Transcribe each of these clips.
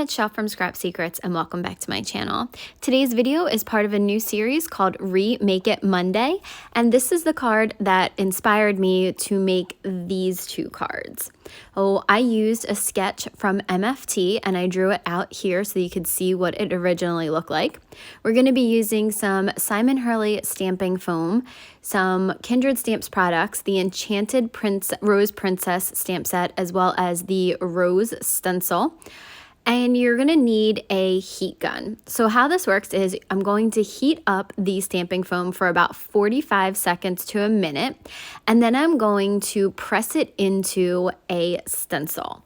it's Chef from Scrap Secrets and welcome back to my channel. Today's video is part of a new series called Remake It Monday, and this is the card that inspired me to make these two cards. Oh, I used a sketch from MFT and I drew it out here so you could see what it originally looked like. We're going to be using some Hurley Stamping foam, some Kindred Stamps products, the Enchanted Rose Princess stamp set, as well as the Rose stencil. And you're going to need a heat gun. So how this works is I'm going to heat up the stamping foam for about 45 seconds to a minute, and then I'm going to press it into a stencil.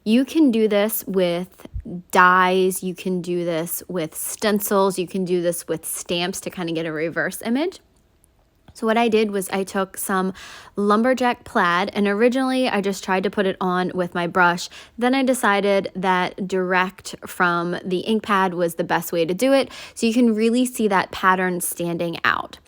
You can do this with dies, you can do this with stencils, you can do this with stamps to kind of get a reverse image. So what I did was I took some Lumberjack Plaid, and originally I just tried to put it on with my brush. Then I decided that direct from the ink pad was the best way to do it, so you can really see that pattern standing out.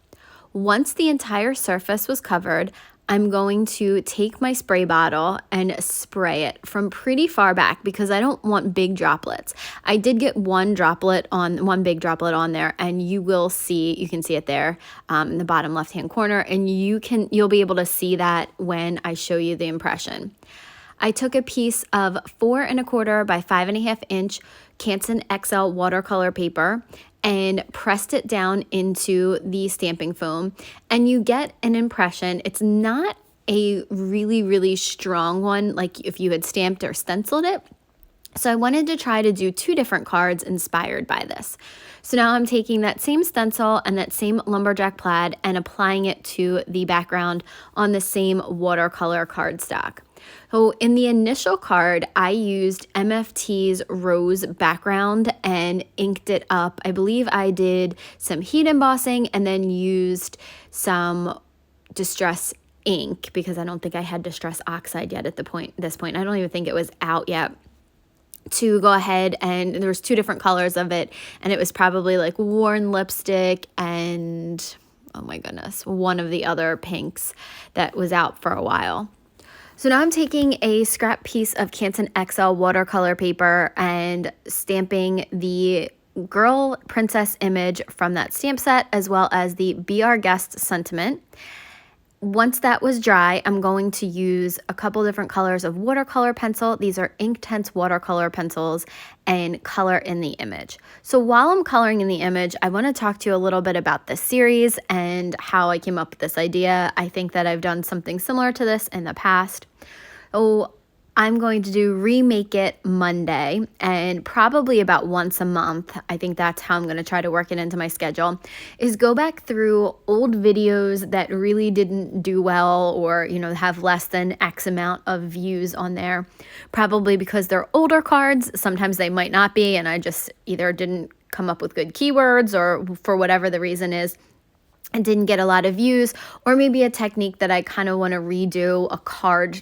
Once the entire surface was covered, I'm going to take my spray bottle and spray it from pretty far back because I don't want big droplets. I did get one big droplet on there, and you can see it there in the bottom left hand corner, and you'll be able to see that when I show you the impression. I took a piece of 4 1/4 by 5 1/2 inch Canson XL watercolor paper and pressed it down into the stamping foam, and you get an impression. It's not a really, really strong one like if you had stamped or stenciled it. So I wanted to try to do 2 different cards inspired by this. So now I'm taking that same stencil and that same Lumberjack Plaid and applying it to the background on the same watercolor cardstock. So in the initial card, I used MFT's Rose background and inked it up. I believe I did some heat embossing and then used some distress ink because I don't think I had distress oxide yet at this point. I don't even think it was out yet, to go ahead, and there was 2 different colors of it, and it was probably like worn lipstick and, oh my goodness, one of the other pinks that was out for a while. So now I'm taking a scrap piece of Canson XL watercolor paper and stamping the girl princess image from that stamp set, as well as the Be Our Guest sentiment. Once that was dry, I'm going to use a couple different colors of watercolor pencil. These are Inktense watercolor pencils, and color in the image. So while I'm coloring in the image, I want to talk to you a little bit about this series and how I came up with this idea. I think that I've done something similar to this in the past. I'm going to do Remake It Monday, and probably about once a month, I think that's how I'm going to try to work it into my schedule, is go back through old videos that really didn't do well, or have less than X amount of views on there, probably because they're older cards. Sometimes they might not be, and I just either didn't come up with good keywords, or for whatever the reason is, and didn't get a lot of views, or maybe a technique that I kind of want to redo a card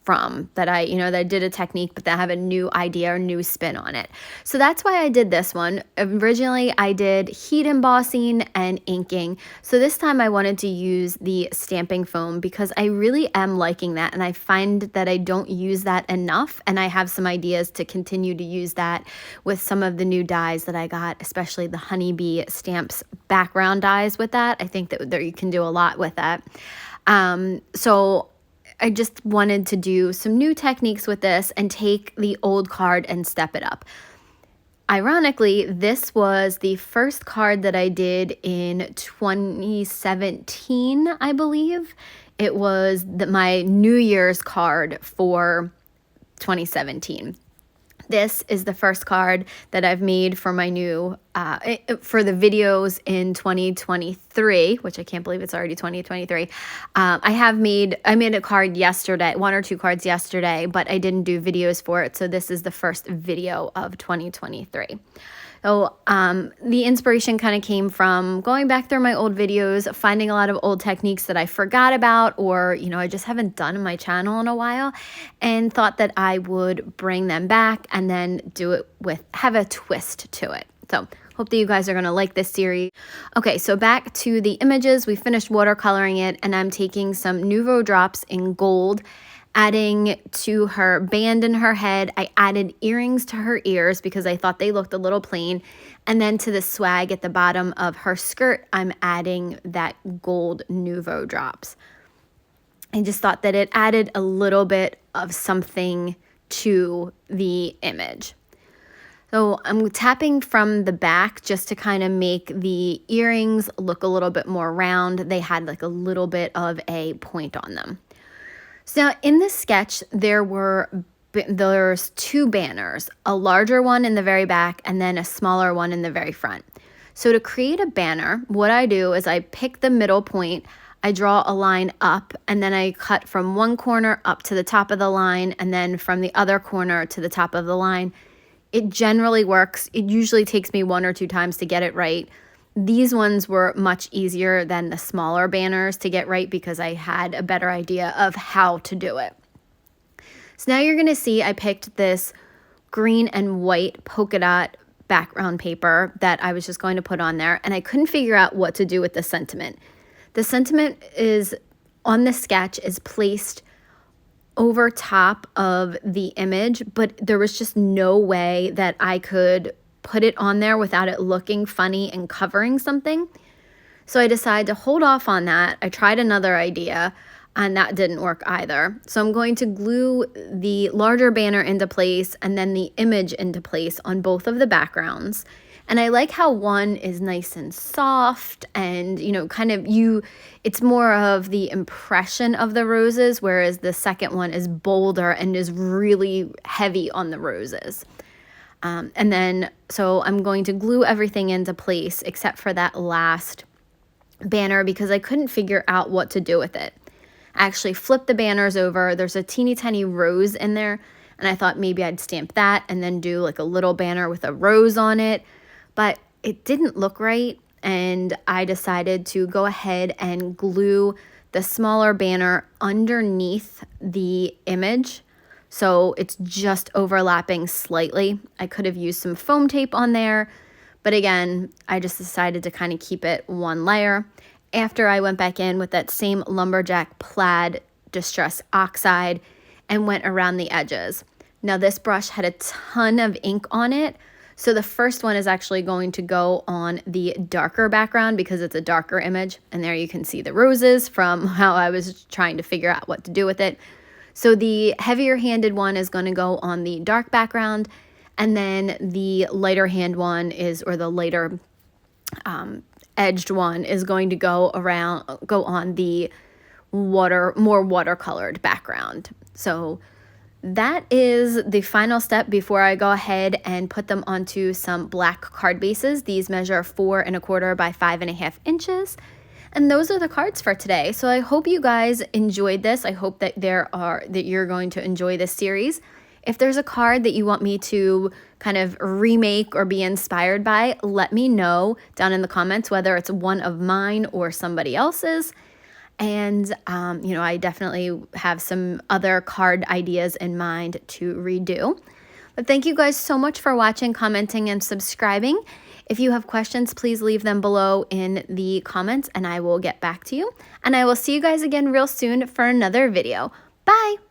from, that I did a technique, but that I have a new idea or new spin on it. So that's why I did this one. Originally, I did heat embossing and inking. So this time I wanted to use the stamping foam because I really am liking that, and I find that I don't use that enough, and I have some ideas to continue to use that with some of the new dies that I got, especially the Honeybee Stamps background dies with that. I think that you can do a lot with that. So I just wanted to do some new techniques with this and take the old card and step it up. Ironically, this was the first card that I did in 2017, I believe. It was my New Year's card for 2017. This is the first card that I've made for my new, for the videos in 2023, which I can't believe it's already 2023. I made a card yesterday, 1 or 2 cards yesterday, but I didn't do videos for it. So this is the first video of 2023. So the inspiration kind of came from going back through my old videos, finding a lot of old techniques that I forgot about, or I just haven't done on my channel in a while, and thought that I would bring them back and then do it have a twist to it. So hope that you guys are going to like this series. Okay, so back to the images. We finished watercoloring it, and I'm taking some Nouveau drops in gold adding to her band in her head. I added earrings to her ears because I thought they looked a little plain. And then to the swag at the bottom of her skirt, I'm adding that gold Nouveau drops. I just thought that it added a little bit of something to the image. So I'm tapping from the back just to kind of make the earrings look a little bit more round. They had like a little bit of a point on them. So now in this sketch, there's two banners, a larger one in the very back and then a smaller one in the very front. So to create a banner, what I do is I pick the middle point, I draw a line up, and then I cut from one corner up to the top of the line and then from the other corner to the top of the line. It generally works. It usually takes me 1 or 2 times to get it right. These ones were much easier than the smaller banners to get right because I had a better idea of how to do it. So now you're going to see I picked this green and white polka dot background paper that I was just going to put on there, and I couldn't figure out what to do with the sentiment. The sentiment is on the sketch is placed over top of the image, but there was just no way that I could put it on there without it looking funny and covering something. So I decided to hold off on that. I tried another idea and that didn't work either. So I'm going to glue the larger banner into place and then the image into place on both of the backgrounds. And I like how one is nice and soft and, you know, it's more of the impression of the roses, whereas the second one is bolder and is really heavy on the roses. So I'm going to glue everything into place except for that last banner because I couldn't figure out what to do with it. I actually flipped the banners over. There's a teeny tiny rose in there, and I thought maybe I'd stamp that and then do like a little banner with a rose on it, but it didn't look right, and I decided to go ahead and glue the smaller banner underneath the image. So it's just overlapping slightly. I could have used some foam tape on there, but again, I just decided to kind of keep it one layer. After I went back in with that same Lumberjack Plaid Distress Oxide and went around the edges. Now this brush had a ton of ink on it, so the first one is actually going to go on the darker background because it's a darker image, and there you can see the roses from how I was trying to figure out what to do with it. So the heavier handed one is going to go on the dark background, and then the lighter hand one or the lighter edged one is going to go on the more watercolored background. So that is the final step before I go ahead and put them onto some black card bases. These measure 4 1/4 by 5.5 inches. And those are the cards for today. So I hope you guys enjoyed this. I hope that you're going to enjoy this series. If there's a card that you want me to kind of remake or be inspired by, let me know down in the comments, whether it's one of mine or somebody else's. And, I definitely have some other card ideas in mind to redo. But thank you guys so much for watching, commenting, and subscribing. If you have questions, please leave them below in the comments and I will get back to you. And I will see you guys again real soon for another video. Bye!